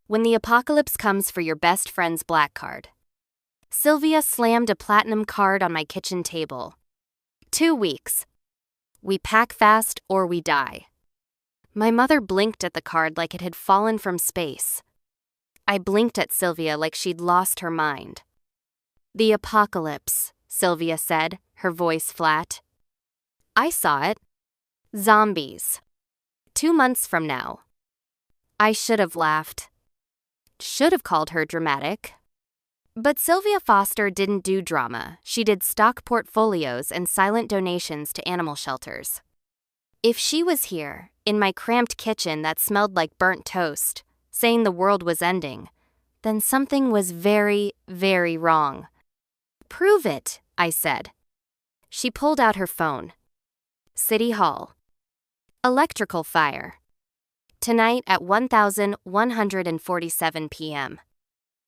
When the apocalypse comes for your best friend's black card. Sylvia slammed a platinum card on my kitchen table. 2 weeks. We pack fast or we die. My mother blinked at the card like it had fallen from space. I blinked at Sylvia like she'd lost her mind. The apocalypse, Sylvia said, her voice flat. I saw it. Zombies. 2 months from now. I should have laughed. Should have called her dramatic. But Sylvia Foster didn't do drama. She did stock portfolios and silent donations to animal shelters. If she was here, in my cramped kitchen that smelled like burnt toast, saying the world was ending, then something was very, very wrong. Prove it, I said. She pulled out her phone. City Hall. Electrical fire. Tonight at 1147 p.m.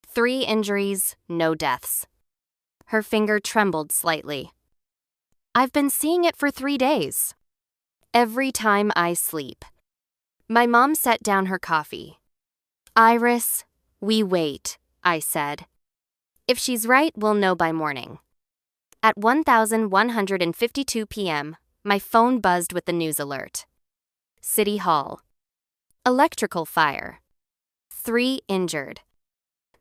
3 injuries, no deaths. Her finger trembled slightly. I've been seeing it for 3 days. Every time I sleep. My mom set down her coffee. Iris, we wait, I said. If she's right, we'll know by morning. At 1152 p.m., my phone buzzed with the news alert. City Hall. Electrical fire. 3 injured.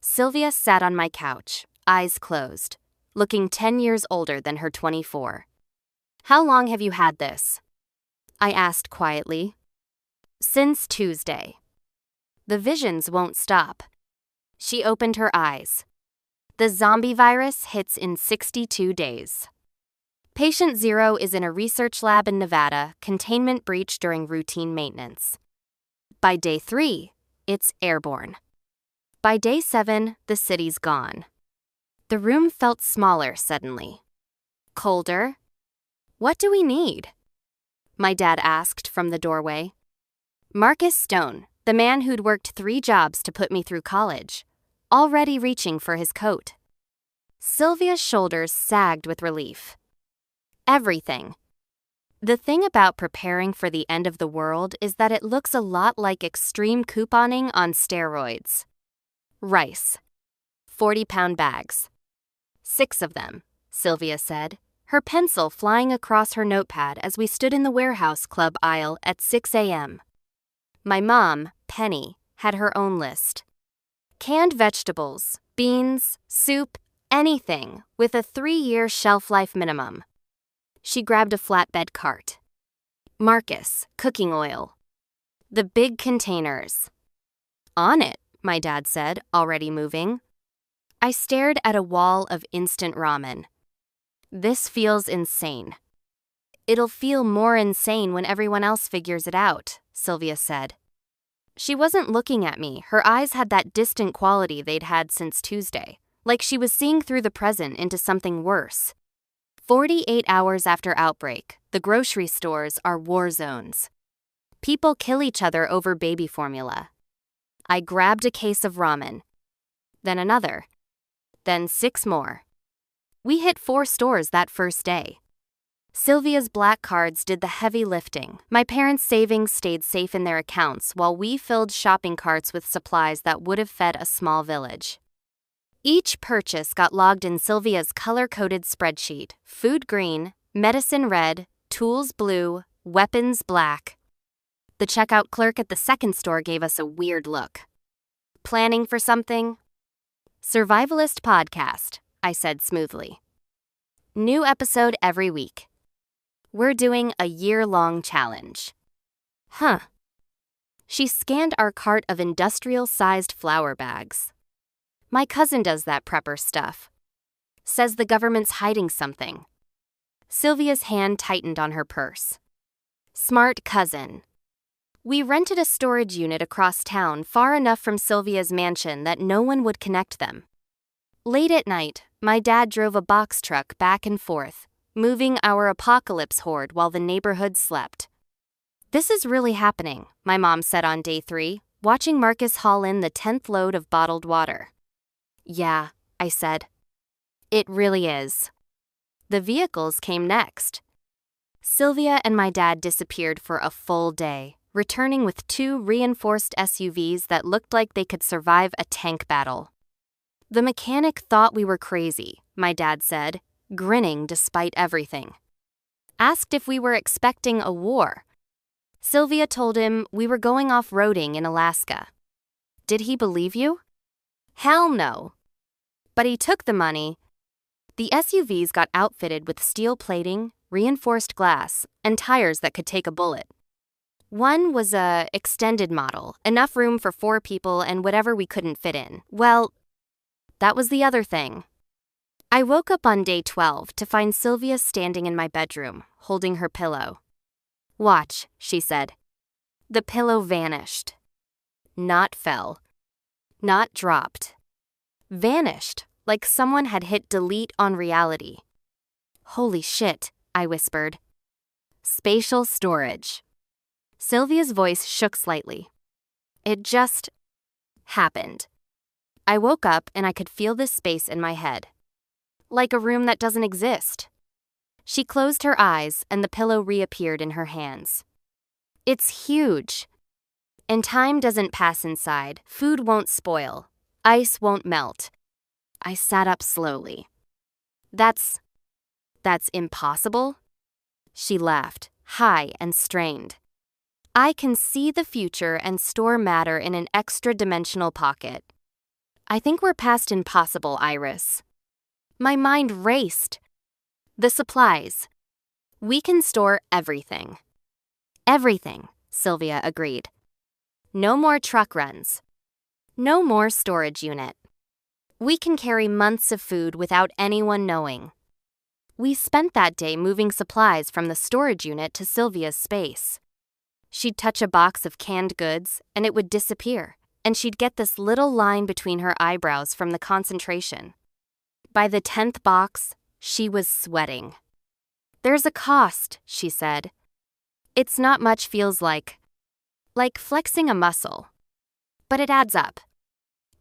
Sylvia sat on my couch, eyes closed, looking 10 years older than her 24. How long have you had this? I asked quietly. Since Tuesday. The visions won't stop. She opened her eyes. The zombie virus hits in 62 days. Patient 0 is in a research lab in Nevada, containment breach during routine maintenance. By day 3, it's airborne. By day 7, the city's gone. The room felt smaller suddenly. Colder. What do we need? My dad asked from the doorway. Marcus Stone, the man who'd worked 3 jobs to put me through college, already reaching for his coat. Sylvia's shoulders sagged with relief. Everything. The thing about preparing for the end of the world is that it looks a lot like extreme couponing on steroids. Rice. 40-pound bags. 6 of them, Sylvia said, her pencil flying across her notepad as we stood in the warehouse club aisle at 6 a.m. My mom, Penny, had her own list. Canned vegetables, beans, soup, anything with a 3-year shelf life minimum. She grabbed a flatbed cart. Marcus, cooking oil. The big containers. On it, my dad said, already moving. I stared at a wall of instant ramen. This feels insane. It'll feel more insane when everyone else figures it out, Sylvia said. She wasn't looking at me. Her eyes had that distant quality they'd had since Tuesday, like she was seeing through the present into something worse. 48 hours after outbreak, the grocery stores are war zones. People kill each other over baby formula. I grabbed a case of ramen. Then another. Then 6 more. We hit 4 stores that first day. Sylvia's black cards did the heavy lifting. My parents' savings stayed safe in their accounts while we filled shopping carts with supplies that would have fed a small village. Each purchase got logged in Sylvia's color-coded spreadsheet: food green, medicine red, tools blue, weapons black. The checkout clerk at the second store gave us a weird look. Planning for something? Survivalist podcast, I said smoothly. New episode every week. We're doing a year-long challenge. Huh. She scanned our cart of industrial-sized flour bags. My cousin does that prepper stuff. Says the government's hiding something. Sylvia's hand tightened on her purse. Smart cousin. We rented a storage unit across town far enough from Sylvia's mansion that no one would connect them. Late at night, my dad drove a box truck back and forth, moving our apocalypse horde while the neighborhood slept. This is really happening, my mom said on day 3, watching Marcus haul in the 10th load of bottled water. Yeah, I said. It really is. The vehicles came next. Sylvia and my dad disappeared for a full day, returning with 2 reinforced SUVs that looked like they could survive a tank battle. The mechanic thought we were crazy, my dad said, grinning despite everything. Asked if we were expecting a war. Sylvia told him we were going off-roading in Alaska. Did he believe you? Hell no. But he took the money. The SUVs got outfitted with steel plating, reinforced glass, and tires that could take a bullet. One was a extended model, enough room for 4 people and whatever we couldn't fit in. Well, that was the other thing. I woke up on day 12 to find Sylvia standing in my bedroom, holding her pillow. Watch, she said. The pillow vanished. Not fell. Not dropped. Vanished, like someone had hit delete on reality. Holy shit, I whispered. Spatial storage. Sylvia's voice shook slightly. It just happened. I woke up and I could feel this space in my head. Like a room that doesn't exist. She closed her eyes and the pillow reappeared in her hands. It's huge. And time doesn't pass inside. Food won't spoil. Ice won't melt. I sat up slowly. That's impossible? She laughed, high and strained. I can see the future and store matter in an extra-dimensional pocket. I think we're past impossible, Iris. My mind raced. The supplies. We can store everything. Everything, Sylvia agreed. No more truck runs. No more storage unit. We can carry months of food without anyone knowing. We spent that day moving supplies from the storage unit to Sylvia's space. She'd touch a box of canned goods, and it would disappear, and she'd get this little line between her eyebrows from the concentration. By the 10th box, she was sweating. There's a cost, she said. It's not much feels like flexing a muscle. But it adds up.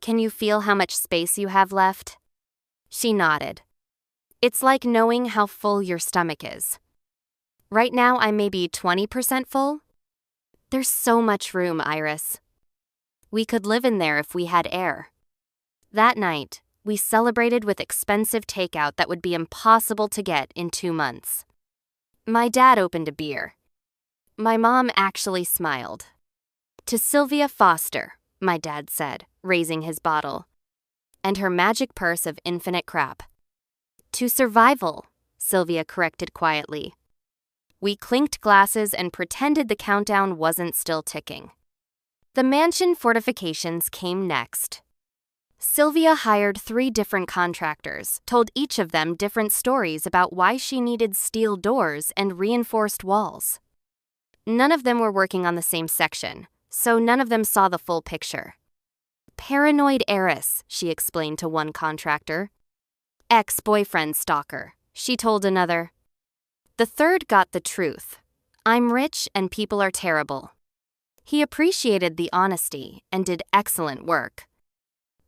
Can you feel how much space you have left? She nodded. It's like knowing how full your stomach is. Right now I'm maybe 20% full. There's so much room, Iris. We could live in there if we had air. That night, we celebrated with expensive takeout that would be impossible to get in 2 months. My dad opened a beer. My mom actually smiled. To Sylvia Foster, my dad said, raising his bottle. And her magic purse of infinite crap. To survival, Sylvia corrected quietly. We clinked glasses and pretended the countdown wasn't still ticking. The mansion fortifications came next. Sylvia hired 3 different contractors, told each of them different stories about why she needed steel doors and reinforced walls. None of them were working on the same section, so none of them saw the full picture. Paranoid heiress, she explained to one contractor. Ex-boyfriend stalker, she told another. The third got the truth. I'm rich and people are terrible. He appreciated the honesty and did excellent work.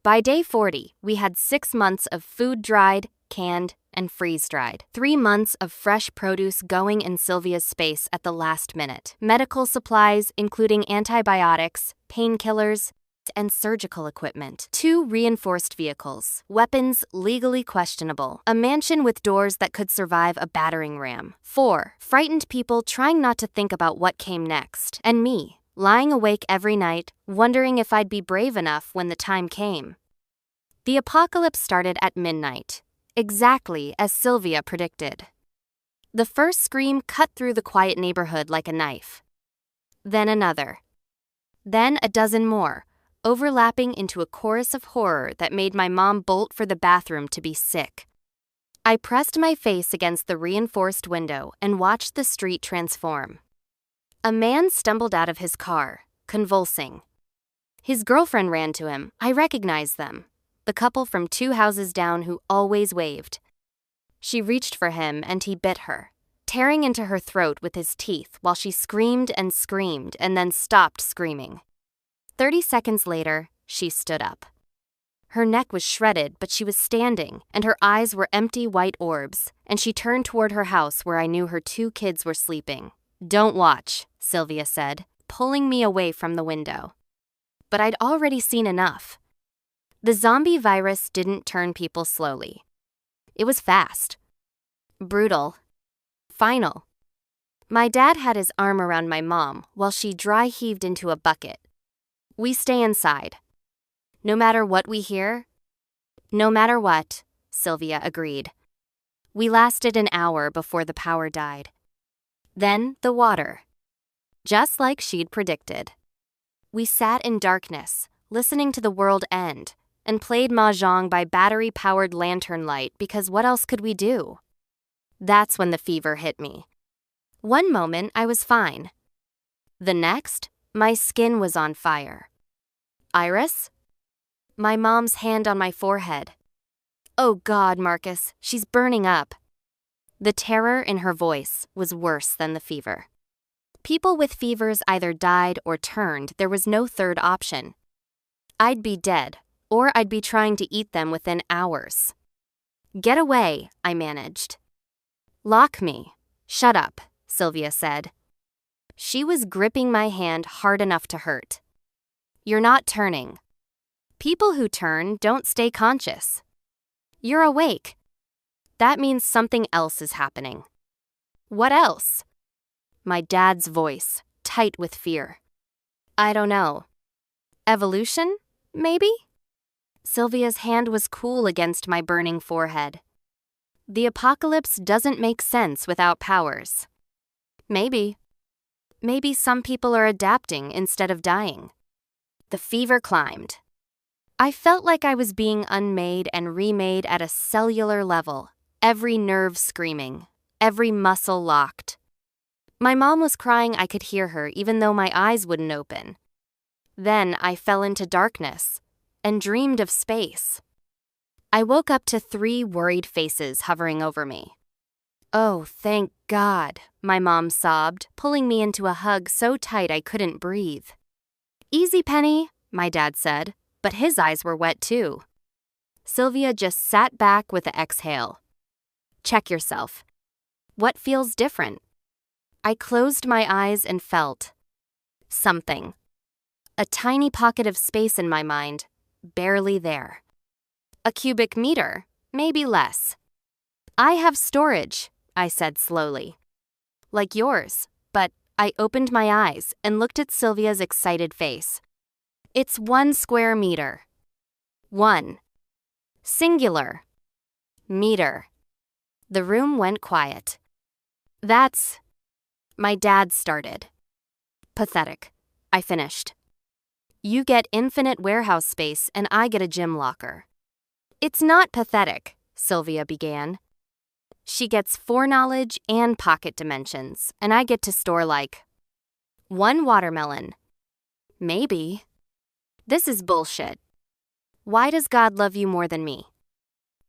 By day 40, we had 6 months of food dried, canned, and freeze-dried. 3 months of fresh produce going in Sylvia's space at the last minute. Medical supplies, including antibiotics, painkillers, and surgical equipment. 2 reinforced vehicles. Weapons legally questionable. A mansion with doors that could survive a battering ram. 4 frightened people trying not to think about what came next. And me, lying awake every night, wondering if I'd be brave enough when the time came. The apocalypse started at midnight, exactly as Sylvia predicted. The first scream cut through the quiet neighborhood like a knife. Then another. Then a dozen more, overlapping into a chorus of horror that made my mom bolt for the bathroom to be sick. I pressed my face against the reinforced window and watched the street transform. A man stumbled out of his car, convulsing. His girlfriend ran to him. I recognized them, the couple from 2 houses down who always waved. She reached for him and he bit her, tearing into her throat with his teeth while she screamed and then stopped screaming. 30 seconds later, she stood up. Her neck was shredded, but she was standing, and her eyes were empty white orbs, and she turned toward her house where I knew her 2 kids were sleeping. Don't watch, Sylvia said. pulling me away from the window. But I'd already seen enough. The zombie virus didn't turn people slowly. It was fast. Brutal. Final. My dad had his arm around my mom while she dry heaved into a bucket. We stay inside. No matter what we hear? No matter what, Sylvia agreed. We lasted an hour before the power died. Then the water. Just like she'd predicted. We sat in darkness, listening to the world end, and played mahjong by battery-powered lantern light because what else could we do? That's when the fever hit me. One moment, I was fine. The next, my skin was on fire. Iris? My mom's hand on my forehead. Oh God, Marcus, she's burning up. The terror in her voice was worse than the fever. People with fevers either died or turned. There was no third option. I'd be dead, or I'd be trying to eat them within hours. Get away, I managed. Lock me. Shut up, Sylvia said. She was gripping my hand hard enough to hurt. You're not turning. People who turn don't stay conscious. You're awake. That means something else is happening. What else? My dad's voice, tight with fear. I don't know. Evolution, maybe? Sylvia's hand was cool against my burning forehead. The apocalypse doesn't make sense without powers. Maybe. Maybe some people are adapting instead of dying. The fever climbed. I felt like I was being unmade and remade at a cellular level, every nerve screaming, every muscle locked. My mom was crying. I could hear her even though my eyes wouldn't open. Then I fell into darkness and dreamed of space. I woke up to 3 worried faces hovering over me. Oh, thank God, my mom sobbed, pulling me into a hug so tight I couldn't breathe. Easy, Penny, my dad said, but his eyes were wet too. Sylvia just sat back with an exhale. Check yourself. What feels different? I closed my eyes and felt something. A tiny pocket of space in my mind, barely there. A cubic meter, maybe less. I have storage, I said slowly. Like yours, but I opened my eyes and looked at Sylvia's excited face. It's 1 square meter. 1. Singular. Meter. The room went quiet. That's... My dad started. Pathetic. I finished. You get infinite warehouse space and I get a gym locker. It's not pathetic, Sylvia began. She gets foreknowledge and pocket dimensions, and I get to store like 1 watermelon. Maybe. This is bullshit. Why does God love you more than me?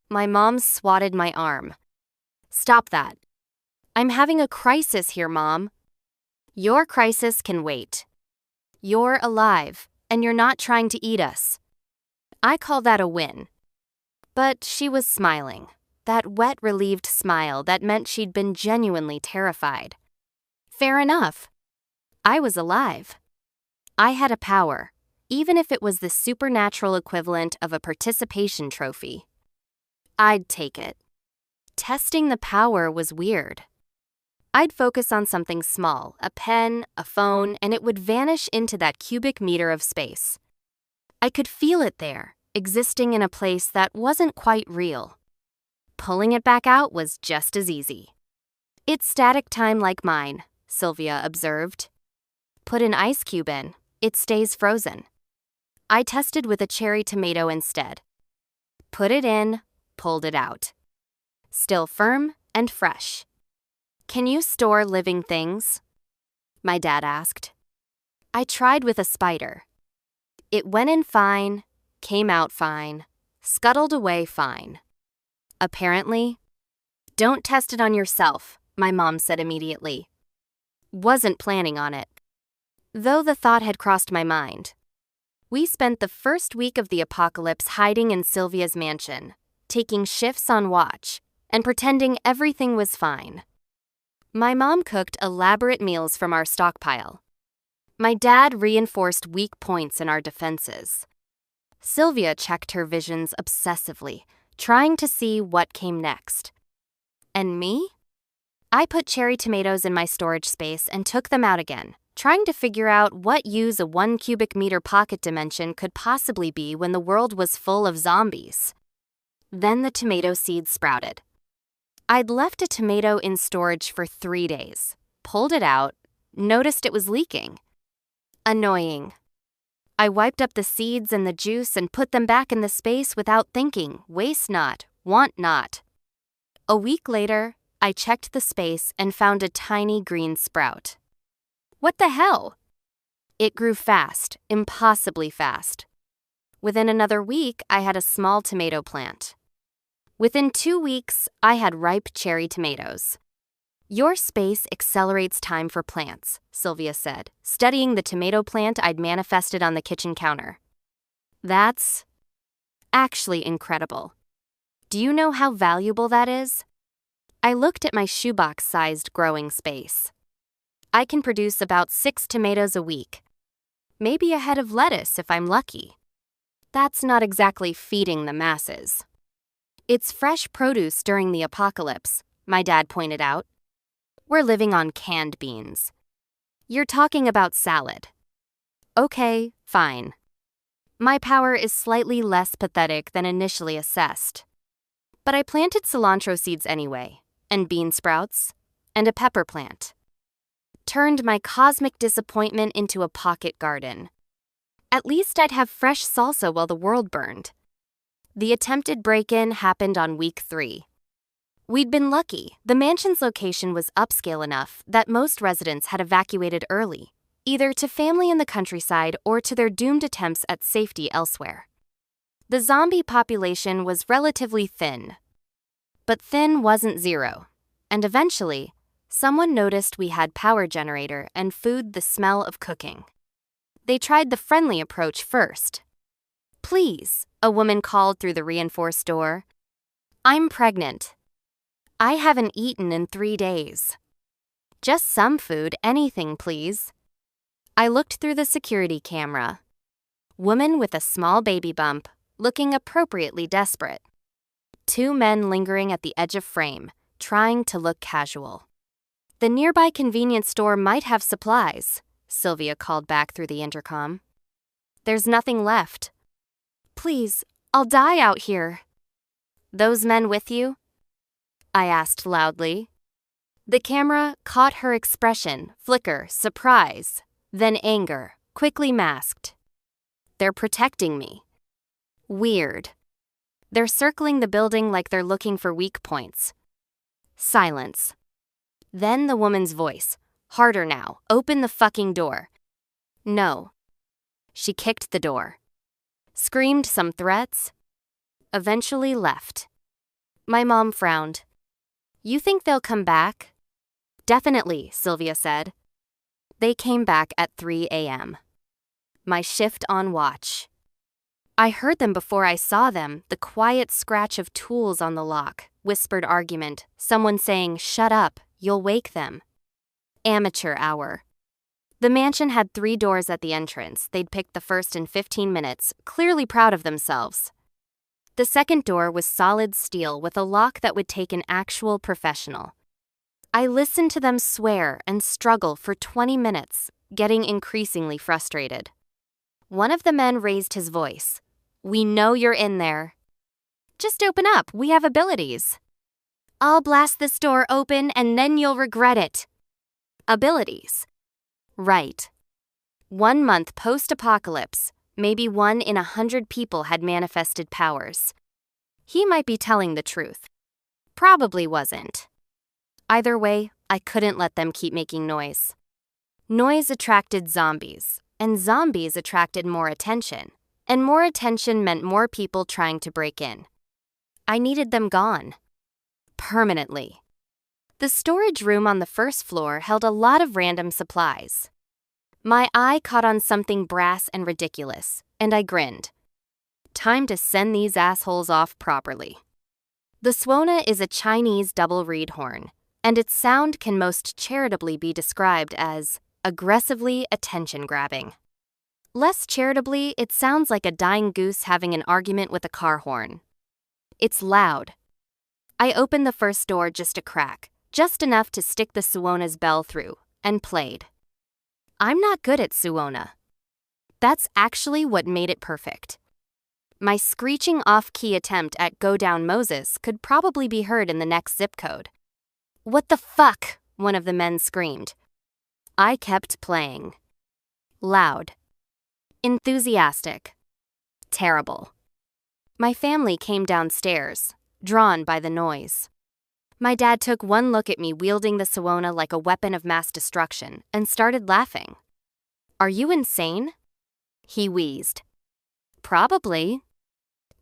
My mom swatted my arm. Stop that. I'm having a crisis here, Mom. Your crisis can wait. You're alive, and you're not trying to eat us. I call that a win. But she was smiling, that wet, relieved smile that meant she'd been genuinely terrified. Fair enough. I was alive. I had a power, even if it was the supernatural equivalent of a participation trophy. I'd take it. Testing the power was weird. I'd focus on something small, a pen, a phone, and it would vanish into that cubic meter of space. I could feel it there, existing in a place that wasn't quite real. Pulling it back out was just as easy. It's static time like mine, Sylvia observed. Put an ice cube in, it stays frozen. I tested with a cherry tomato instead. Put it in, pulled it out. Still firm and fresh. Can you store living things? My dad asked. I tried with a spider. It went in fine, came out fine, scuttled away fine. Apparently, don't test it on yourself, my mom said immediately. Wasn't planning on it. Though the thought had crossed my mind. We spent the first week of the apocalypse hiding in Sylvia's mansion, taking shifts on watch, and pretending everything was fine. My mom cooked elaborate meals from our stockpile. My dad reinforced weak points in our defenses. Sylvia checked her visions obsessively, trying to see what came next. And me? I put cherry tomatoes in my storage space and took them out again, trying to figure out what use a 1 cubic meter pocket dimension could possibly be when the world was full of zombies. Then the tomato seeds sprouted. I'd left a tomato in storage for 3 days, pulled it out, noticed it was leaking. Annoying. I wiped up the seeds and the juice and put them back in the space without thinking, waste not, want not. A week later, I checked the space and found a tiny green sprout. What the hell? It grew fast, impossibly fast. Within another week, I had a small tomato plant. Within 2 weeks, I had ripe cherry tomatoes. Your space accelerates time for plants, Sylvia said, studying the tomato plant I'd manifested on the kitchen counter. That's actually incredible. Do you know how valuable that is? I looked at my shoebox-sized growing space. I can produce about 6 tomatoes a week. Maybe a head of lettuce if I'm lucky. That's not exactly feeding the masses. It's fresh produce during the apocalypse, my dad pointed out. We're living on canned beans. You're talking about salad. Okay, fine. My power is slightly less pathetic than initially assessed. But I planted cilantro seeds anyway, and bean sprouts, and a pepper plant. Turned my cosmic disappointment into a pocket garden. At least I'd have fresh salsa while the world burned. The attempted break-in happened on week 3. We'd been lucky. The mansion's location was upscale enough that most residents had evacuated early, either to family in the countryside or to their doomed attempts at safety elsewhere. The zombie population was relatively thin. But thin wasn't zero, and eventually, someone noticed we had power generator and food the smell of cooking. They tried the friendly approach first. Please, a woman called through the reinforced door. I'm pregnant. I haven't eaten in 3 days. Just some food, anything, please. I looked through the security camera. Woman with a small baby bump, looking appropriately desperate. 2 men lingering at the edge of frame, trying to look casual. The nearby convenience store might have supplies, Sylvia called back through the intercom. There's nothing left. Please, I'll die out here. Those men with you? I asked loudly. The camera caught her expression, flicker, surprise, then anger, quickly masked. They're protecting me. Weird. They're circling the building like they're looking for weak points. Silence. Then the woman's voice, harder now, open the fucking door. No. She kicked the door. Screamed some threats. Eventually left. My mom frowned. You think they'll come back? Definitely, Sylvia said. They came back at 3 a.m. My shift on watch. I heard them before I saw them, the quiet scratch of tools on the lock, whispered argument, someone saying, shut up, you'll wake them. Amateur hour. The mansion had 3 doors at the entrance. They'd picked the first in 15 minutes, clearly proud of themselves. The second door was solid steel with a lock that would take an actual professional. I listened to them swear and struggle for 20 minutes, getting increasingly frustrated. One of the men raised his voice. We know you're in there. Just open up, we have abilities. I'll blast this door open and then you'll regret it. Abilities. Right. 1 month post-apocalypse, maybe 1 in 100 people had manifested powers. He might be telling the truth. Probably wasn't. Either way, I couldn't let them keep making noise. Noise attracted zombies, and zombies attracted more attention, and more attention meant more people trying to break in. I needed them gone. Permanently. The storage room on the first floor held a lot of random supplies. My eye caught on something brass and ridiculous, and I grinned. Time to send these assholes off properly. The Swona is a Chinese double reed horn, and its sound can most charitably be described as aggressively attention-grabbing. Less charitably, it sounds like a dying goose having an argument with a car horn. It's loud. I opened the first door just a crack, just enough to stick the Suona's bell through, and played. I'm not good at Suona. That's actually what made it perfect. My screeching off-key attempt at Go Down Moses could probably be heard in the next zip code. What the fuck? One of the men screamed. I kept playing. Loud. Enthusiastic. Terrible. My family came downstairs, drawn by the noise. My dad took one look at me wielding the Suona like a weapon of mass destruction and started laughing. Are you insane? He wheezed. Probably.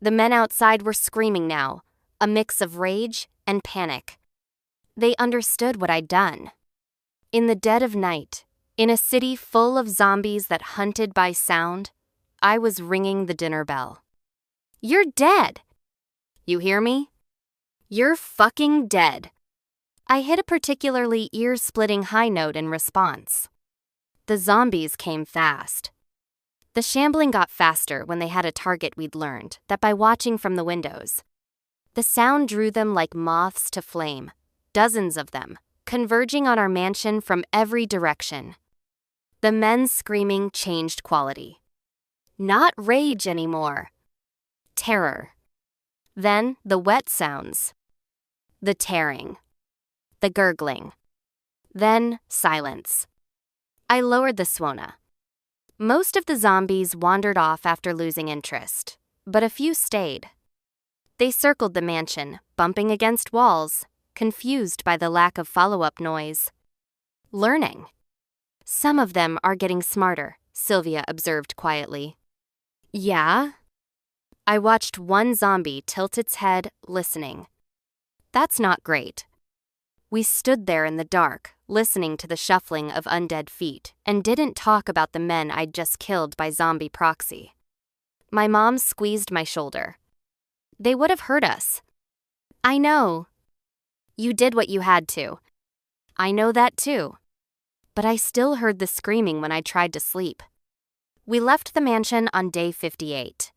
The men outside were screaming now, a mix of rage and panic. They understood what I'd done. In the dead of night, in a city full of zombies that hunted by sound, I was ringing the dinner bell. You're dead! You hear me? You're fucking dead. I hit a particularly ear-splitting high note in response. The zombies came fast. The shambling got faster when they had a target we'd learned that by watching from the windows. The sound drew them like moths to flame, dozens of them, converging on our mansion from every direction. The men's screaming changed quality. Not rage anymore. Terror. Then the wet sounds. The tearing. The gurgling. Then silence. I lowered the Suona. Most of the zombies wandered off after losing interest, but a few stayed. They circled the mansion, bumping against walls, confused by the lack of follow-up noise. Learning. Some of them are getting smarter, Sylvia observed quietly. Yeah? I watched one zombie tilt its head, listening. That's not great. We stood there in the dark, listening to the shuffling of undead feet, and didn't talk about the men I'd just killed by zombie proxy. My mom squeezed my shoulder. They would have heard us. I know. You did what you had to. I know that too. But I still heard the screaming when I tried to sleep. We left the mansion on day 58.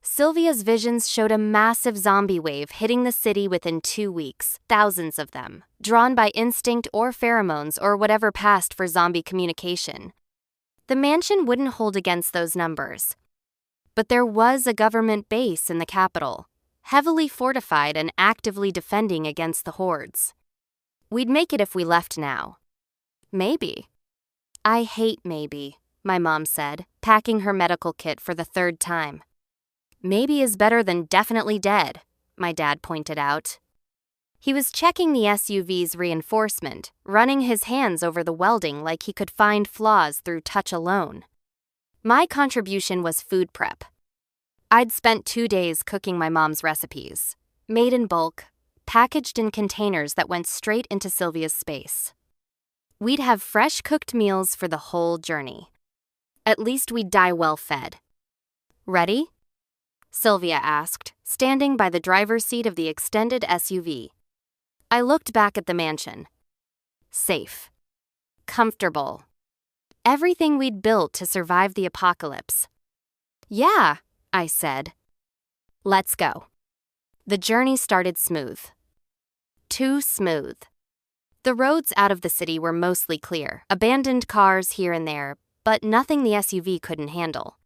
Sylvia's visions showed a massive zombie wave hitting the city within 2 weeks, thousands of them, drawn by instinct or pheromones or whatever passed for zombie communication. The mansion wouldn't hold against those numbers. But there was a government base in the capital, heavily fortified and actively defending against the hordes. We'd make it if we left now. Maybe. I hate maybe, my mom said, packing her medical kit for the 3rd time. Maybe is better than definitely dead, my dad pointed out. He was checking the SUV's reinforcement, running his hands over the welding like he could find flaws through touch alone. My contribution was food prep. I'd spent 2 days cooking my mom's recipes, made in bulk, packaged in containers that went straight into Sylvia's space. We'd have fresh cooked meals for the whole journey. At least we'd die well fed. Ready? Sylvia asked, standing by the driver's seat of the extended SUV. I looked back at the mansion. Safe. Comfortable. Everything we'd built to survive the apocalypse. Yeah, I said. Let's go. The journey started smooth. Too smooth. The roads out of the city were mostly clear, abandoned cars here and there, but nothing the SUV couldn't handle.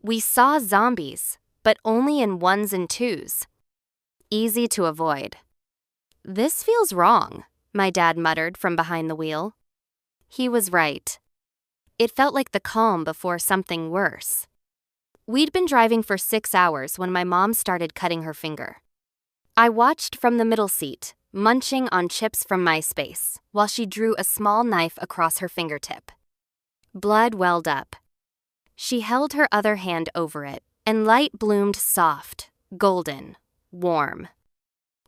We saw zombies, but only in 1s and 2s. Easy to avoid. This feels wrong, my dad muttered from behind the wheel. He was right. It felt like the calm before something worse. We'd been driving for 6 hours when my mom started cutting her finger. I watched from the middle seat, munching on chips from MySpace, while she drew a small knife across her fingertip. Blood welled up. She held her other hand over it, and light bloomed soft, golden, warm.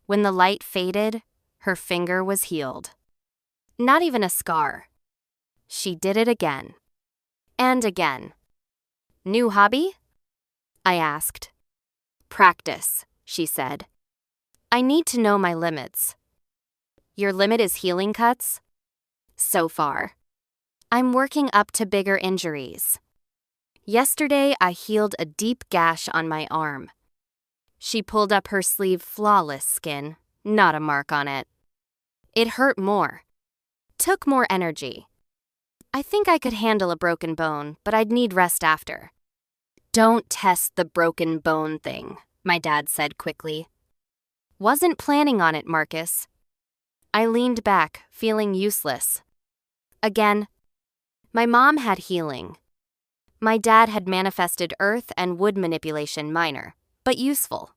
When the light faded, her finger was healed. Not even a scar. She did it again. And again. New hobby? I asked. Practice, she said. I need to know my limits. Your limit is healing cuts? So far. I'm working up to bigger injuries. Yesterday, I healed a deep gash on my arm. She pulled up her sleeve, flawless skin, not a mark on it. It hurt more. Took more energy. I think I could handle a broken bone, but I'd need rest after. Don't test the broken bone thing, my dad said quickly. Wasn't planning on it, Marcus. I leaned back, feeling useless. Again, my mom had healing. My dad had manifested earth and wood manipulation, minor, but useful.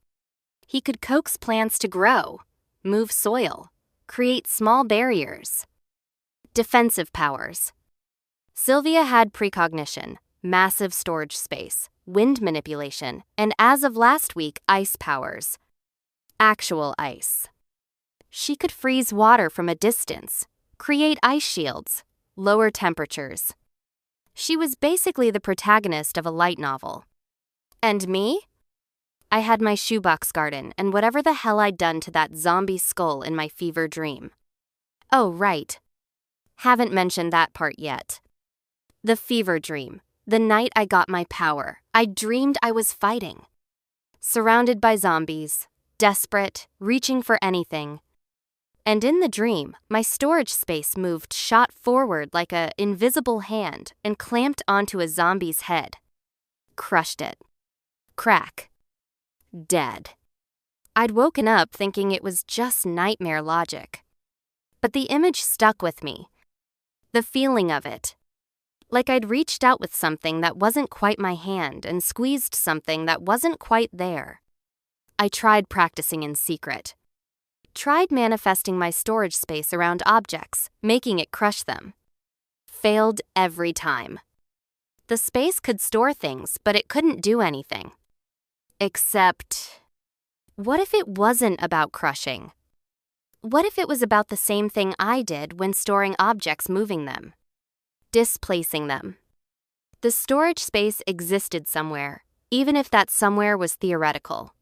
He could coax plants to grow, move soil, create small barriers. Defensive powers. Sylvia had precognition, massive storage space, wind manipulation, and as of last week, ice powers. Actual ice. She could freeze water from a distance, create ice shields, lower temperatures. She was basically the protagonist of a light novel. And me? I had my shoebox garden and whatever the hell I'd done to that zombie skull in my fever dream. Oh, right. Haven't mentioned that part yet. The fever dream. The night I got my power, I dreamed I was fighting. Surrounded by zombies, desperate, reaching for anything. And in the dream, my storage space moved, shot forward like an invisible hand and clamped onto a zombie's head. Crushed it. Crack. Dead. I'd woken up thinking it was just nightmare logic. But the image stuck with me. The feeling of it. Like I'd reached out with something that wasn't quite my hand and squeezed something that wasn't quite there. I tried practicing in secret. Tried manifesting my storage space around objects, making it crush them. Failed every time. The space could store things, but it couldn't do anything. Except, what if it wasn't about crushing? What if it was about the same thing I did when storing objects, moving them? Displacing them. The storage space existed somewhere, even if that somewhere was theoretical.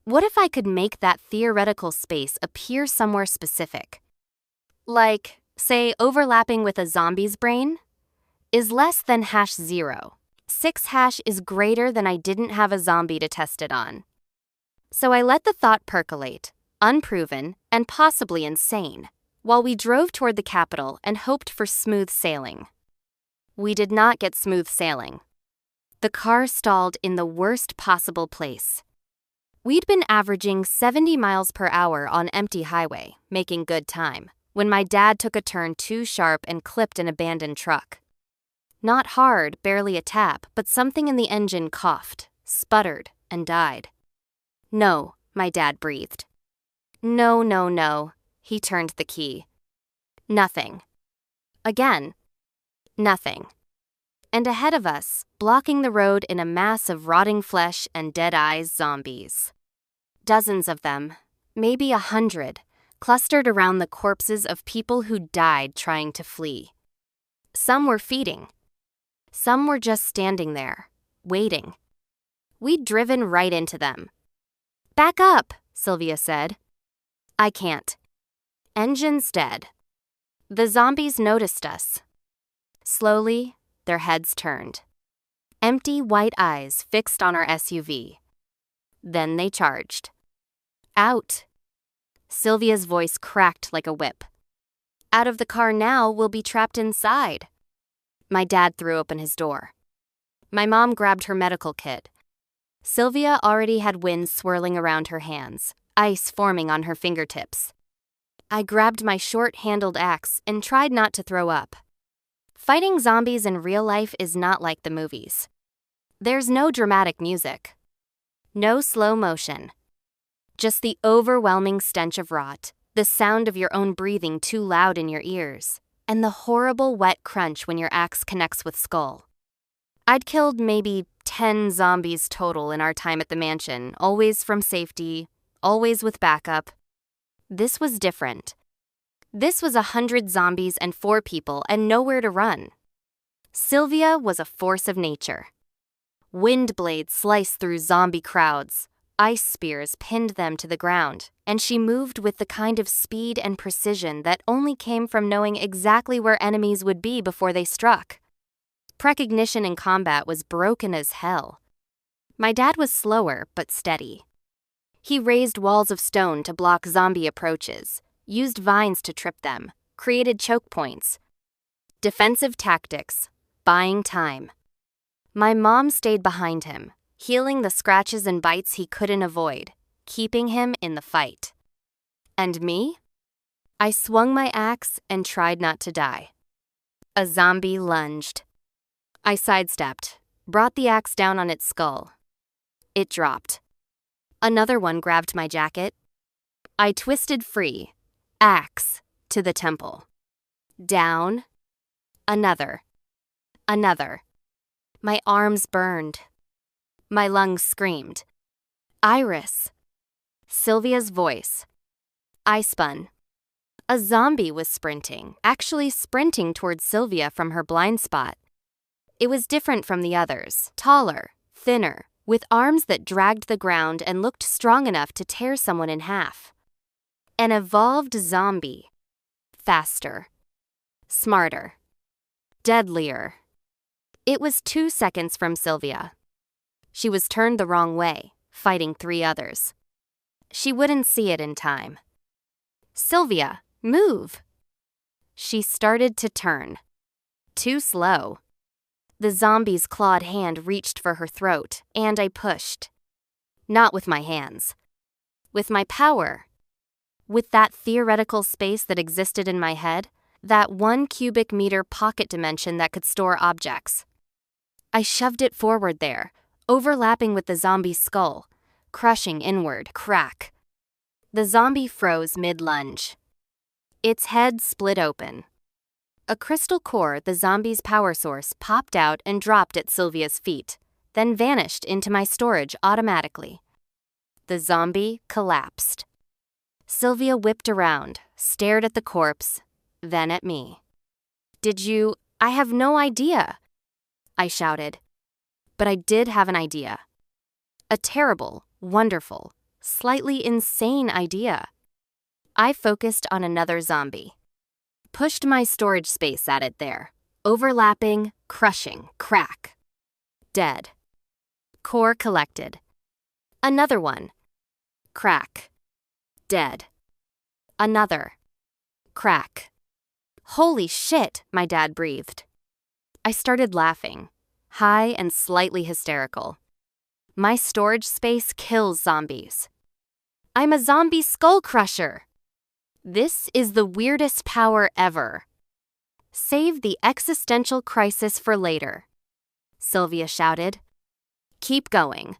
What if I could make that theoretical space appear somewhere specific? Like, say, overlapping with a zombie's brain? Is less than #0. 6# is greater than I didn't have a zombie to test it on. So I let the thought percolate, unproven and possibly insane, while we drove toward the capital and hoped for smooth sailing. We did not get smooth sailing. The car stalled in the worst possible place. We'd been averaging 70 miles per hour on empty highway, making good time, when my dad took a turn too sharp and clipped an abandoned truck. Not hard, barely a tap, but something in the engine coughed, sputtered, and died. No, my dad breathed. No, no, no. He turned the key. Nothing. Again. Nothing. And ahead of us, blocking the road in a mass of rotting flesh and dead eyes, zombies. Dozens of them, maybe 100, clustered around the corpses of people who died trying to flee. Some were feeding. Some were just standing there, waiting. We'd driven right into them. "Back up," Sylvia said. "I can't. Engine's dead." The zombies noticed us. Slowly, their heads turned. Empty white eyes fixed on our SUV. Then they charged. "Out." Sylvia's voice cracked like a whip. "Out of the car now, we'll be trapped inside." My dad threw open his door. My mom grabbed her medical kit. Sylvia already had wind swirling around her hands, ice forming on her fingertips. I grabbed my short-handled axe and tried not to throw up. Fighting zombies in real life is not like the movies. There's no dramatic music. No slow motion. Just the overwhelming stench of rot, the sound of your own breathing too loud in your ears, and the horrible wet crunch when your axe connects with skull. I'd killed maybe 10 zombies total in our time at the mansion, always from safety, always with backup. This was different. This was 100 zombies and 4 people and nowhere to run. Sylvia was a force of nature. Wind blades sliced through zombie crowds. ice spears pinned them to the ground, and she moved with the kind of speed and precision that only came from knowing exactly where enemies would be before they struck. Precognition in combat was broken as hell. My dad was slower but steady. He raised walls of stone to block zombie approaches, used vines to trip them, created choke points. Defensive tactics, buying time. My mom stayed behind him, healing the scratches and bites he couldn't avoid, keeping him in the fight. And me? I swung my axe and tried not to die. A zombie lunged. I sidestepped, brought the axe down on its skull. It dropped. Another one grabbed my jacket. I twisted free, axe to the temple. Down. Another. Another. My arms burned. My lungs screamed. Iris. Sylvia's voice. I spun. A zombie was sprinting, actually sprinting towards Sylvia from her blind spot. It was different from the others, taller, thinner, with arms that dragged the ground and looked strong enough to tear someone in half. An evolved zombie. Faster. Smarter. Deadlier. It was 2 seconds from Sylvia. She was turned the wrong way, fighting 3 others. She wouldn't see it in time. Sylvia, move! She started to turn. Too slow. The zombie's clawed hand reached for her throat, and I pushed. Not with my hands. With my power. With that theoretical space that existed in my head, that 1 cubic meter pocket dimension that could store objects. I shoved it forward there, overlapping with the zombie's skull, crushing inward, crack. The zombie froze mid-lunge. Its head split open. A crystal core, the zombie's power source, popped out and dropped at Sylvia's feet, then vanished into my storage automatically. The zombie collapsed. Sylvia whipped around, stared at the corpse, then at me. I have no idea, I shouted. But I did have an idea. A terrible, wonderful, slightly insane idea. I focused on another zombie. Pushed my storage space at it there. Overlapping, crushing, crack. Dead. Core collected. Another one. Crack. Dead. Another. Crack. Holy shit, my dad breathed. I started laughing, high and slightly hysterical. My storage space kills zombies. I'm a zombie skull crusher. This is the weirdest power ever. Save the existential crisis for later, Sylvia shouted. Keep going.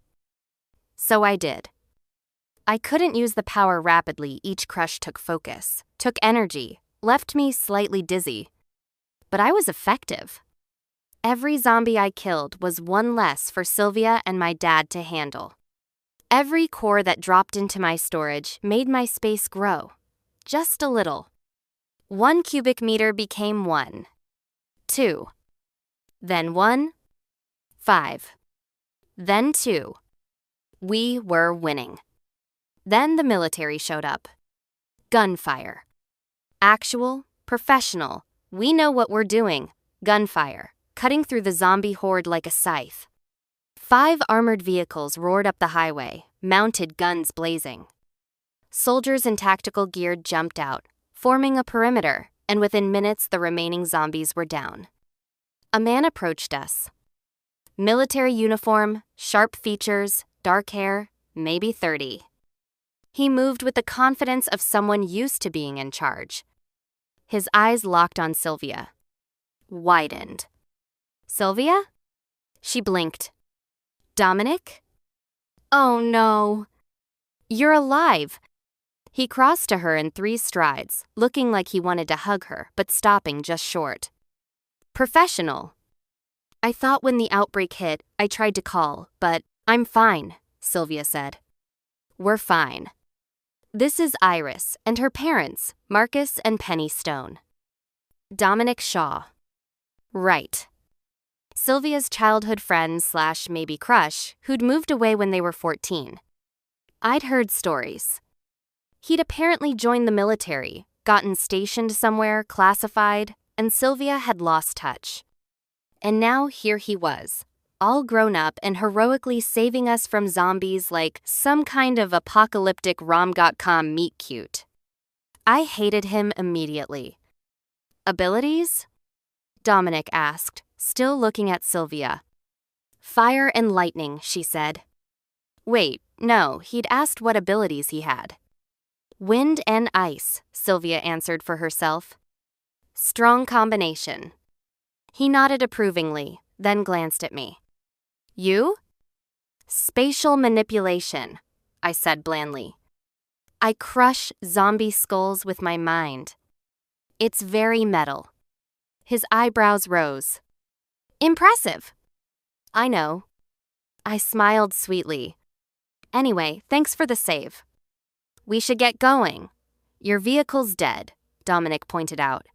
So I did. I couldn't use the power rapidly. Each crush took focus, took energy, left me slightly dizzy. But I was effective. Every zombie I killed was 1 less for Sylvia and my dad to handle. Every core that dropped into my storage made my space grow. Just a little. 1 cubic meter became 1. 2. Then 1. 5. Then 2. We were winning. Then the military showed up. Gunfire. Actual, professional, we know what we're doing. Gunfire, cutting through the zombie horde like a scythe. 5 armored vehicles roared up the highway, mounted guns blazing. Soldiers in tactical gear jumped out, forming a perimeter, and within minutes the remaining zombies were down. A man approached us. Military uniform, sharp features, dark hair, maybe 30. He moved with the confidence of someone used to being in charge. His eyes locked on Sylvia. Widened. Sylvia? She blinked. Dominic? Oh no. You're alive. He crossed to her in 3 strides, looking like he wanted to hug her, but stopping just short. Professional. I thought when the outbreak hit, I tried to call, but I'm fine, Sylvia said. We're fine. This is Iris and her parents, Marcus and Penny Stone. Dominic Shaw. Right. Sylvia's childhood friend / maybe crush, who'd moved away when they were 14. I'd heard stories. He'd apparently joined the military, gotten stationed somewhere, classified, and Sylvia had lost touch. And now here he was, all grown up and heroically saving us from zombies like some kind of apocalyptic rom-com meet cute. I hated him immediately. Abilities? Dominic asked, still looking at Sylvia. Fire and lightning, she said. Wait, no, he'd asked what abilities he had. Wind and ice, Sylvia answered for herself. Strong combination. He nodded approvingly, then glanced at me. You? Spatial manipulation, I said blandly. I crush zombie skulls with my mind. It's very metal. His eyebrows rose. Impressive. I know. I smiled sweetly. Anyway, thanks for the save. We should get going. Your vehicle's dead, Dominic pointed out.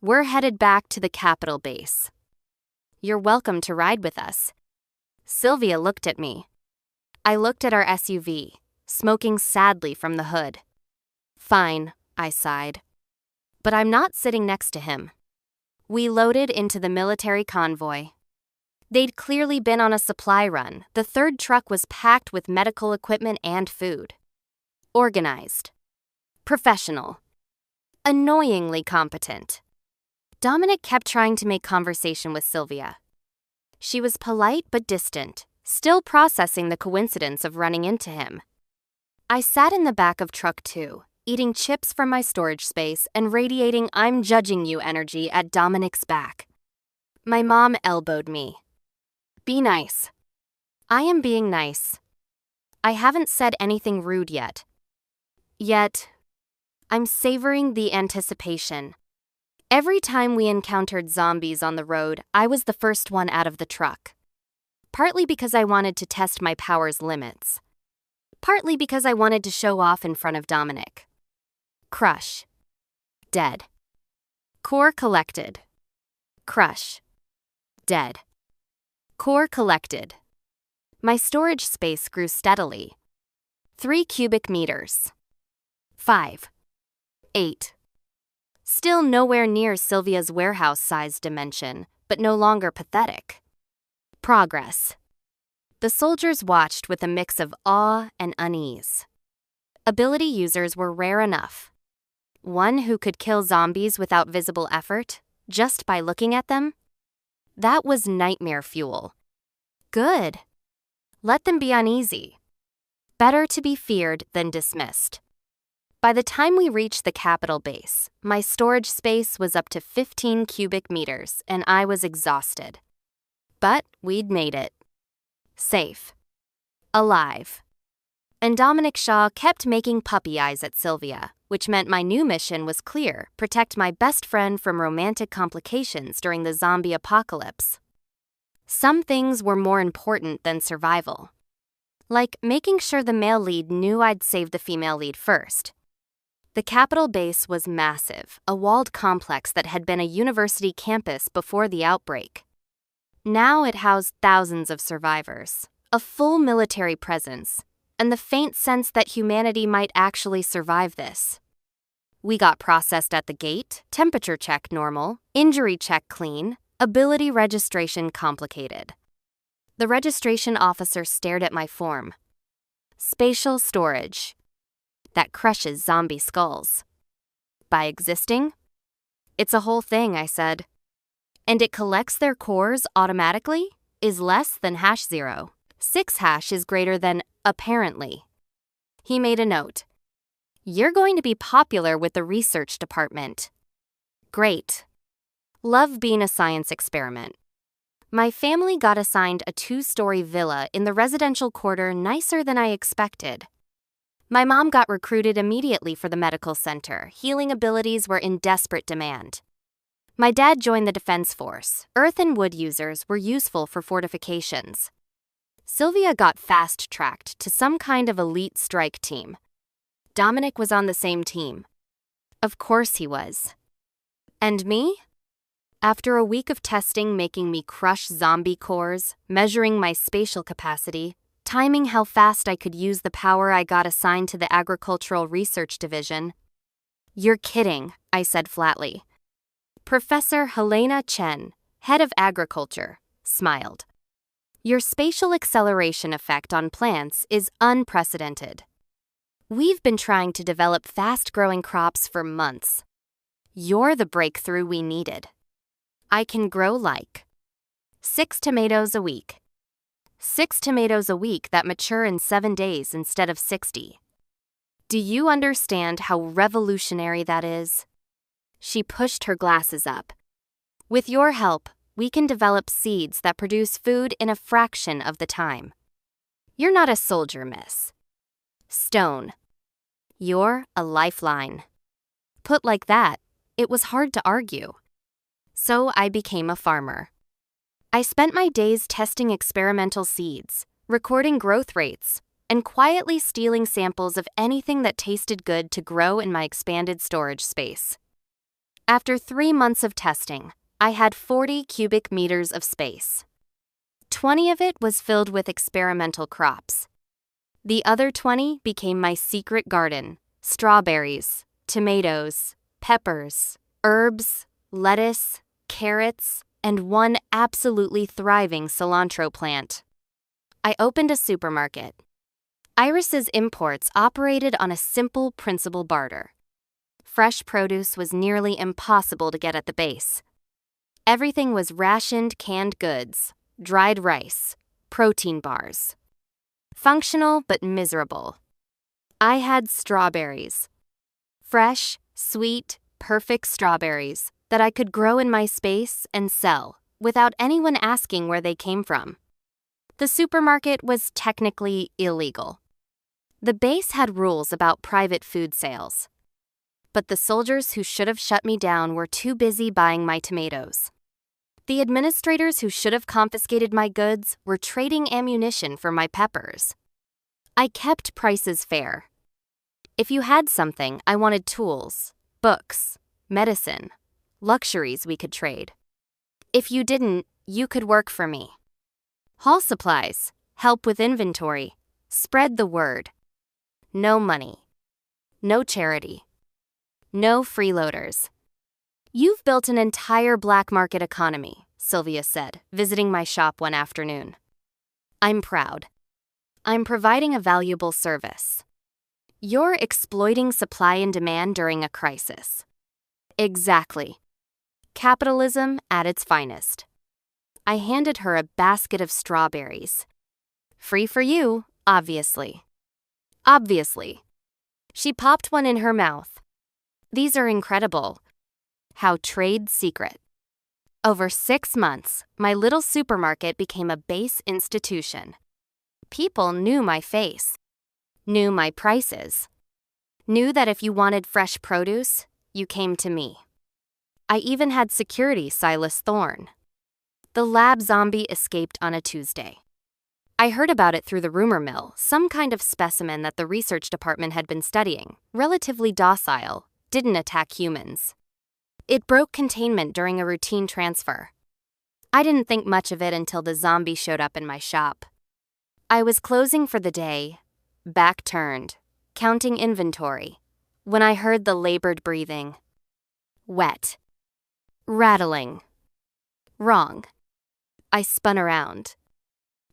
We're headed back to the capital base. You're welcome to ride with us. Sylvia looked at me. I looked at our SUV, smoking sadly from the hood. Fine, I sighed. But I'm not sitting next to him. We loaded into the military convoy. They'd clearly been on a supply run. The third truck was packed with medical equipment and food. Organized. Professional. Annoyingly competent. Dominic kept trying to make conversation with Sylvia. She was polite but distant, still processing the coincidence of running into him. I sat in the back of truck 2, eating chips from my storage space and radiating I'm judging you energy at Dominic's back. My mom elbowed me. Be nice. I am being nice. I haven't said anything rude yet. I'm savoring the anticipation. Every time we encountered zombies on the road, I was the first one out of the truck. Partly because I wanted to test my power's limits. Partly because I wanted to show off in front of Dominic. Crush. Dead. Core collected. Crush. Dead. Core collected. My storage space grew steadily. 3 cubic meters. 5. 8. Still nowhere near Sylvia's warehouse-sized dimension, but no longer pathetic. Progress. The soldiers watched with a mix of awe and unease. Ability users were rare enough. One who could kill zombies without visible effort, just by looking at them? That was nightmare fuel. Good. Let them be uneasy. Better to be feared than dismissed. By the time we reached the capital base, my storage space was up to 15 cubic meters and I was exhausted. But we'd made it. Safe. Alive. And Dominic Shaw kept making puppy eyes at Sylvia, which meant my new mission was clear: protect my best friend from romantic complications during the zombie apocalypse. Some things were more important than survival. Like making sure the male lead knew I'd saved the female lead first. The Capitol base was massive, a walled complex that had been a university campus before the outbreak. Now it housed thousands of survivors, a full military presence, and the faint sense that humanity might actually survive this. We got processed at the gate, temperature check normal, injury check clean, ability registration complicated. The registration officer stared at my form. Spatial storage. That crushes zombie skulls. By existing? It's a whole thing, I said. And it collects their cores automatically? Is less than #0. 6 is greater than apparently. He made a note. You're going to be popular with the research department. Great. Love being a science experiment. My family got assigned a 2-story villa in the residential quarter nicer than I expected. My mom got recruited immediately for the medical center. Healing abilities were in desperate demand. My dad joined the Defense Force. Earth and wood users were useful for fortifications. Sylvia got fast-tracked to some kind of elite strike team. Dominic was on the same team. Of course he was. And me? After a week of testing making me crush zombie cores, measuring my spatial capacity, timing how fast I could use the power I got assigned to the Agricultural Research Division. "You're kidding," I said flatly. Professor Helena Chen, head of agriculture, smiled. "Your spatial acceleration effect on plants is unprecedented. We've been trying to develop fast-growing crops for months. You're the breakthrough we needed. I can grow like 6 tomatoes a week. 6 tomatoes a week that mature in 7 days instead of 60. Do you understand how revolutionary that is?" She pushed her glasses up. "With your help, we can develop seeds that produce food in a fraction of the time. You're not a soldier, miss. Stone. You're a lifeline." Put like that, it was hard to argue. So I became a farmer. I spent my days testing experimental seeds, recording growth rates, and quietly stealing samples of anything that tasted good to grow in my expanded storage space. After 3 months of testing, I had 40 cubic meters of space. 20 of it was filled with experimental crops. The other 20 became my secret garden: strawberries, tomatoes, peppers, herbs, lettuce, carrots, and one absolutely thriving cilantro plant. I opened a supermarket. Iris's Imports operated on a simple principle barter. Fresh produce was nearly impossible to get at the base. Everything was rationed canned goods, dried rice, protein bars. Functional but miserable. I had strawberries. Fresh, sweet, perfect strawberries that I could grow in my space and sell without anyone asking where they came from. The supermarket was technically illegal. The base had rules about private food sales. But the soldiers who should have shut me down were too busy buying my tomatoes. The administrators who should have confiscated my goods were trading ammunition for my peppers. I kept prices fair. If you had something, I wanted tools, books, medicine, luxuries we could trade. If you didn't, you could work for me. Haul supplies, help with inventory, spread the word. No money. No charity. No freeloaders. "You've built an entire black market economy," Sylvia said, visiting my shop one afternoon. "I'm proud. I'm providing a valuable service. You're exploiting supply and demand during a crisis." Exactly. Capitalism at its finest. I handed her a basket of strawberries. "Free for you, obviously." Obviously. She popped one in her mouth. "These are incredible. How trade secret." Over 6 months, my little supermarket became a base institution. People knew my face, knew my prices, knew that if you wanted fresh produce, you came to me. I even had security Silas Thorne. The lab zombie escaped on a Tuesday. I heard about it through the rumor mill, some kind of specimen that the research department had been studying, relatively docile, didn't attack humans. It broke containment during a routine transfer. I didn't think much of it until the zombie showed up in my shop. I was closing for the day, back turned, counting inventory, when I heard the labored breathing. Wet. Rattling. Wrong. I spun around.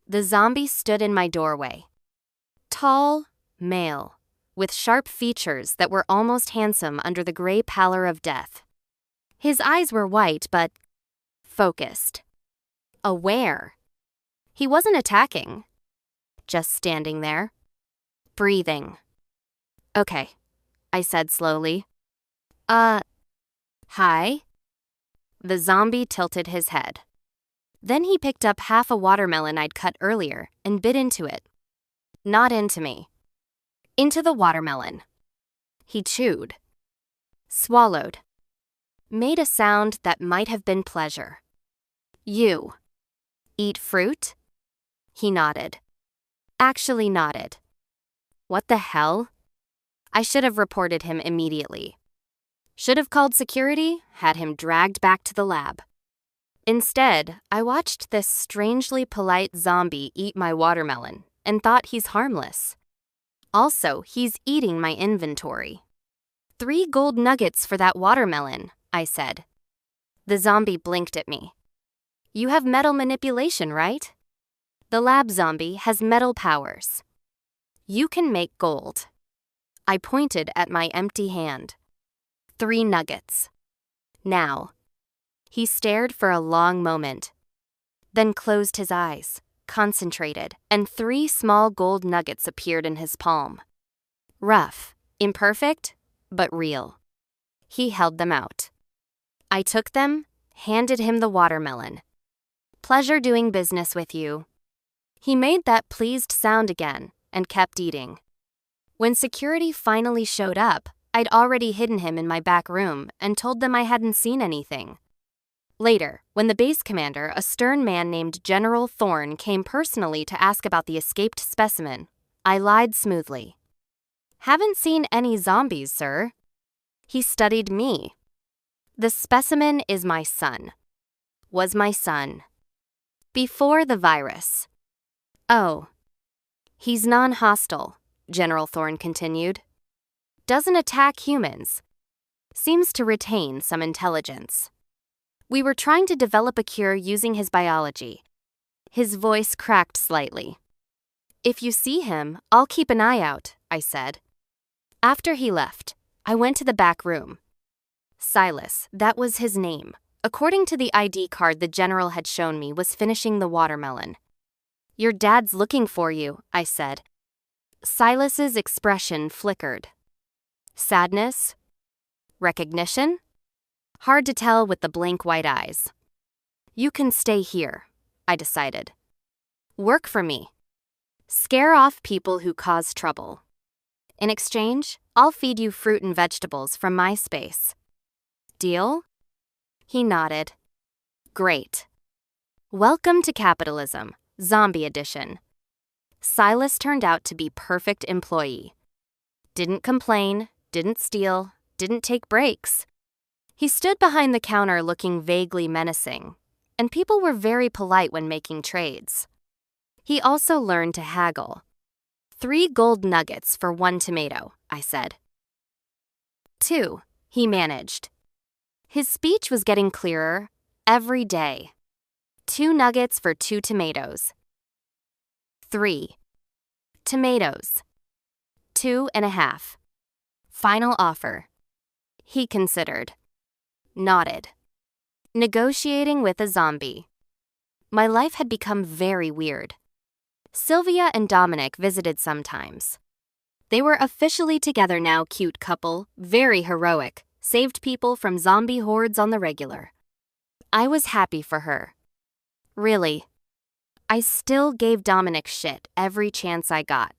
The zombie stood in my doorway. Tall, male, with sharp features that were almost handsome under the gray pallor of death. His eyes were white but focused. Aware. He wasn't attacking. Just standing there. Breathing. "Okay," I said slowly. Hi?" The zombie tilted his head. Then he picked up half a watermelon I'd cut earlier and bit into it. Not into me. Into the watermelon. He chewed. Swallowed. Made a sound that might have been pleasure. "You eat fruit?" He nodded. Actually nodded. What the hell? I should have reported him immediately. Should have called security, had him dragged back to the lab. Instead, I watched this strangely polite zombie eat my watermelon, and thought he's harmless. Also, he's eating my inventory. 3 gold nuggets for that watermelon, I said. The zombie blinked at me. You have metal manipulation, right? The lab zombie has metal powers. You can make gold. I pointed at my empty hand. 3 nuggets. Now. He stared for a long moment, then closed his eyes, concentrated, and 3 small gold nuggets appeared in his palm. Rough, imperfect, but real. He held them out. I took them, handed him the watermelon. Pleasure doing business with you. He made that pleased sound again and kept eating. When security finally showed up, I'd already hidden him in my back room and told them I hadn't seen anything. Later, when the base commander, a stern man named General Thorne, came personally to ask about the escaped specimen, I lied smoothly. Haven't seen any zombies, sir. He studied me. The specimen is my son. Was my son. Before the virus. Oh. He's non-hostile, General Thorne continued. Doesn't attack humans. Seems to retain some intelligence. We were trying to develop a cure using his biology. His voice cracked slightly. If you see him, I'll keep an eye out, I said. After he left, I went to the back room. Silas, that was his name, according to the ID card the general had shown me, was finishing the watermelon. Your dad's looking for you, I said. Silas's expression flickered. Sadness? Recognition? Hard to tell with the blank white eyes. You can stay here, I decided. Work for me. Scare off people who cause trouble. In exchange, I'll feed you fruit and vegetables from my space. Deal? He nodded. Great. Welcome to capitalism, zombie edition. Silas turned out to be perfect employee. Didn't complain, didn't steal, didn't take breaks. He stood behind the counter looking vaguely menacing, and people were very polite when making trades. He also learned to haggle. 3 gold nuggets for 1 tomato, I said. 2, he managed. His speech was getting clearer every day. 2 nuggets for 2 tomatoes. 3. Tomatoes. 2.5. Final offer. He considered. Nodded. Negotiating with a zombie. My life had become very weird. Sylvia and Dominic visited sometimes. They were officially together now, cute couple, very heroic, saved people from zombie hordes on the regular. I was happy for her. Really. I still gave Dominic shit every chance I got.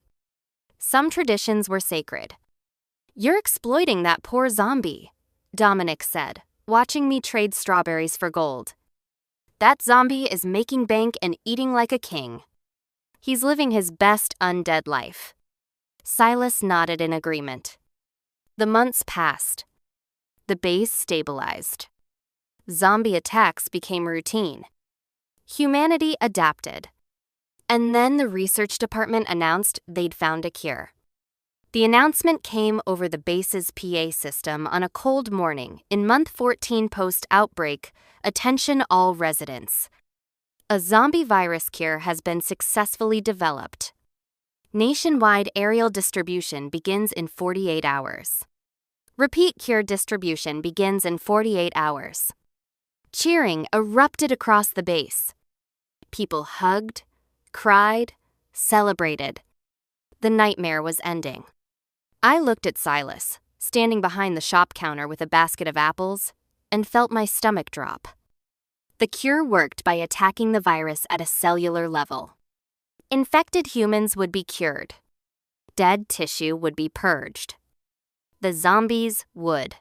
Some traditions were sacred. You're exploiting that poor zombie, Dominic said, watching me trade strawberries for gold. That zombie is making bank and eating like a king. He's living his best undead life. Silas nodded in agreement. The months passed. The base stabilized. Zombie attacks became routine. Humanity adapted. And then the research department announced they'd found a cure. The announcement came over the base's PA system on a cold morning in month 14 post-outbreak. Attention all residents. A zombie virus cure has been successfully developed. Nationwide aerial distribution begins in 48 hours. Repeat cure distribution begins in 48 hours. Cheering erupted across the base. People hugged, cried, celebrated. The nightmare was ending. I looked at Silas, standing behind the shop counter with a basket of apples, and felt my stomach drop. The cure worked by attacking the virus at a cellular level. Infected humans would be cured. Dead tissue would be purged. The zombies would.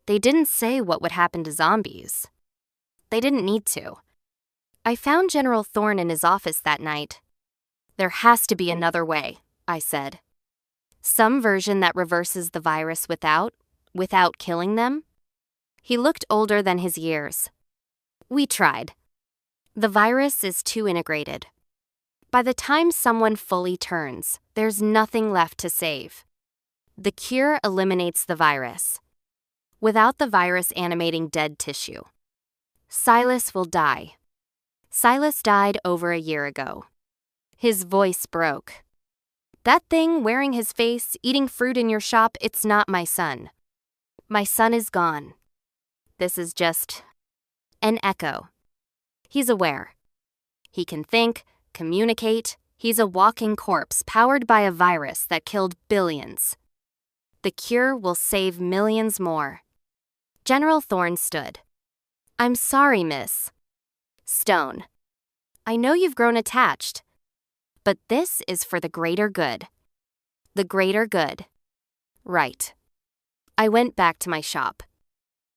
They didn't say what would happen to zombies. They didn't need to. I found General Thorne in his office that night. There has to be another way, I said. Some version that reverses the virus without killing them? He looked older than his years. We tried. The virus is too integrated. By the time someone fully turns, there's nothing left to save. The cure eliminates the virus, without the virus animating dead tissue. Silas will die. Silas died over a year ago. His voice broke. That thing wearing his face, eating fruit in your shop, it's not my son. My son is gone. This is just an echo. He's aware. He can think, communicate. He's a walking corpse powered by a virus that killed billions. The cure will save millions more. General Thorne stood. I'm sorry, miss. Stone. I know you've grown attached, but this is for the greater good. The greater good. Right. I went back to my shop.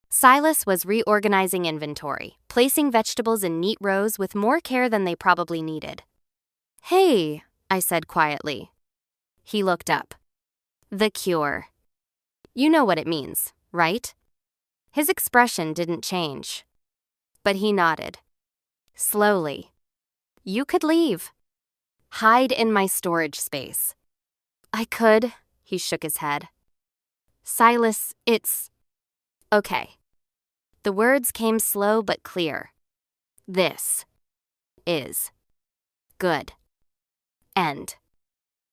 Silas was reorganizing inventory, placing vegetables in neat rows with more care than they probably needed. Hey, I said quietly. He looked up. The cure. You know what it means, right? His expression didn't change, but he nodded. Slowly. You could leave. Hide in my storage space. I could, he shook his head. Silas, it's... Okay. The words came slow but clear. This is good. End.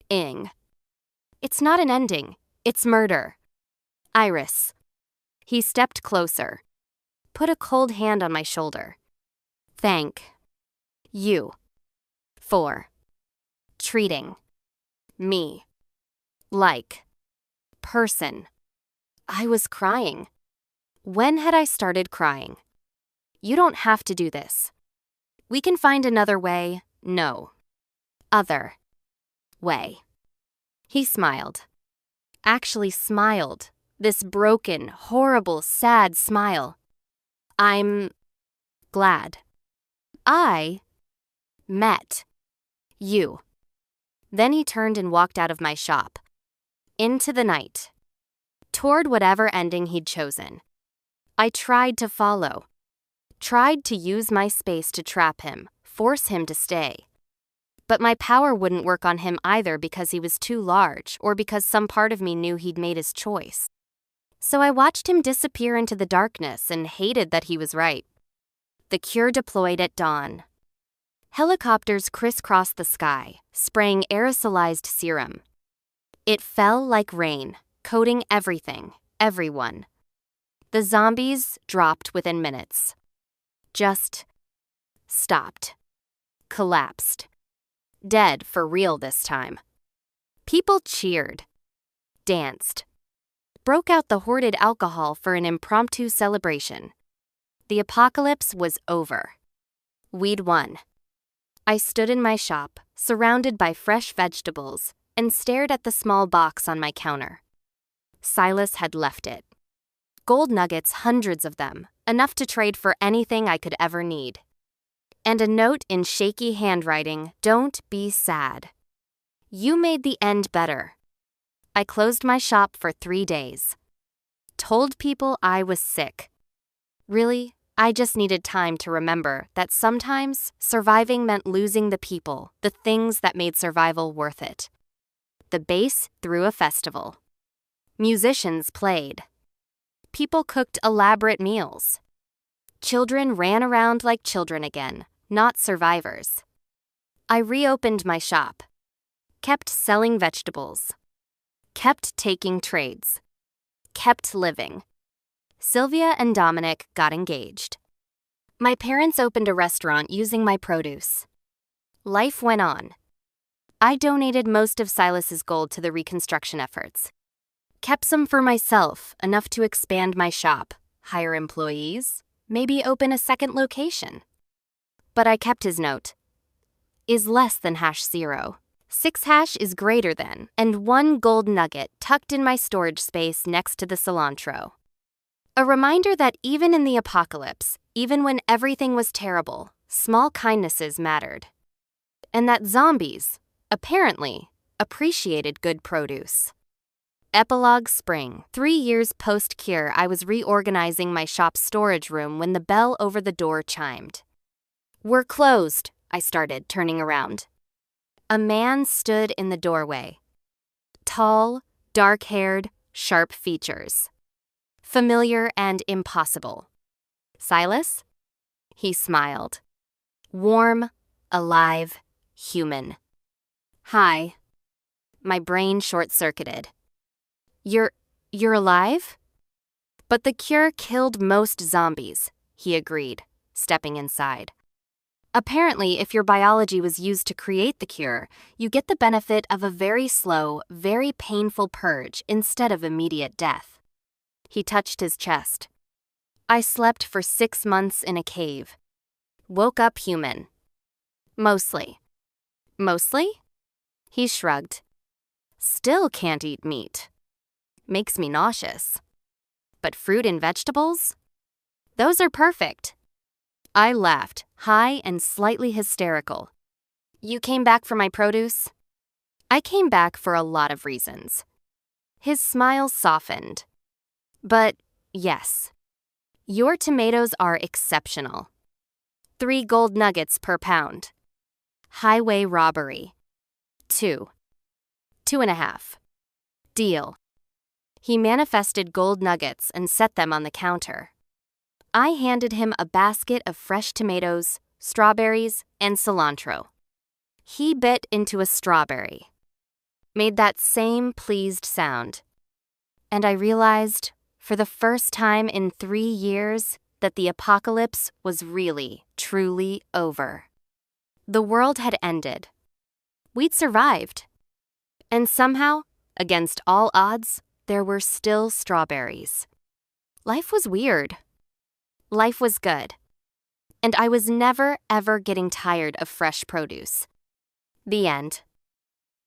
Ing. It's not an ending. It's murder. Iris. He stepped closer. Put a cold hand on my shoulder. Thank you for treating me like person. I was crying. When had I started crying? You don't have to do this. We can find another way. No. Other way. He smiled. Actually smiled. This broken, horrible, sad smile. I'm glad I met you. Then he turned and walked out of my shop. Into the night. Toward whatever ending he'd chosen. I tried to follow. Tried to use my space to trap him, force him to stay. But my power wouldn't work on him either because he was too large or because some part of me knew he'd made his choice. So I watched him disappear into the darkness and hated that he was right. The cure deployed at dawn. Helicopters crisscrossed the sky, spraying aerosolized serum. It fell like rain, coating everything, everyone. The zombies dropped within minutes. Just stopped. Collapsed. Dead for real this time. People cheered. Danced. Broke out the hoarded alcohol for an impromptu celebration. The apocalypse was over. We'd won. I stood in my shop, surrounded by fresh vegetables, and stared at the small box on my counter. Silas had left it. Gold nuggets, hundreds of them, enough to trade for anything I could ever need. And a note in shaky handwriting, don't be sad. You made the end better. I closed my shop for 3 days. Told people I was sick. Really, I just needed time to remember that sometimes surviving meant losing the people, the things that made survival worth it. The bass threw a festival. Musicians played. People cooked elaborate meals. Children ran around like children again, not survivors. I reopened my shop. Kept selling vegetables. Kept taking trades. Kept living. Sylvia and Dominic got engaged. My parents opened a restaurant using my produce. Life went on. I donated most of Silas's gold to the reconstruction efforts. Kept some for myself, enough to expand my shop, hire employees, maybe open a second location. But I kept his note. Is less than #0. 6 hash is greater than, and 1 gold nugget tucked in my storage space next to the cilantro. A reminder that even in the apocalypse, even when everything was terrible, small kindnesses mattered. And that zombies, apparently, appreciated good produce. Epilogue Spring. 3 years post-cure, I was reorganizing my shop's storage room when the bell over the door chimed. We're closed, I started, turning around. A man stood in the doorway. Tall, dark-haired, sharp features. Familiar and impossible. Silas? He smiled. Warm, alive, human. Hi. My brain short-circuited. You're alive? But the cure killed most zombies, he agreed, stepping inside. Apparently, if your biology was used to create the cure, you get the benefit of a very slow, very painful purge instead of immediate death. He touched his chest. I slept for 6 months in a cave. Woke up human. Mostly. Mostly? He shrugged. Still can't eat meat. Makes me nauseous. But fruit and vegetables? Those are perfect. I laughed, high and slightly hysterical. You came back for my produce? I came back for a lot of reasons. His smile softened. But yes, your tomatoes are exceptional. 3 gold nuggets per pound. Highway robbery. 2. 2.5. Deal. He manifested gold nuggets and set them on the counter. I handed him a basket of fresh tomatoes, strawberries, and cilantro. He bit into a strawberry. Made that same pleased sound. And I realized, for the first time in 3 years, that the apocalypse was really, truly over. The world had ended. We'd survived. And somehow, against all odds, there were still strawberries. Life was weird. Life was good. And I was never, ever getting tired of fresh produce. The end.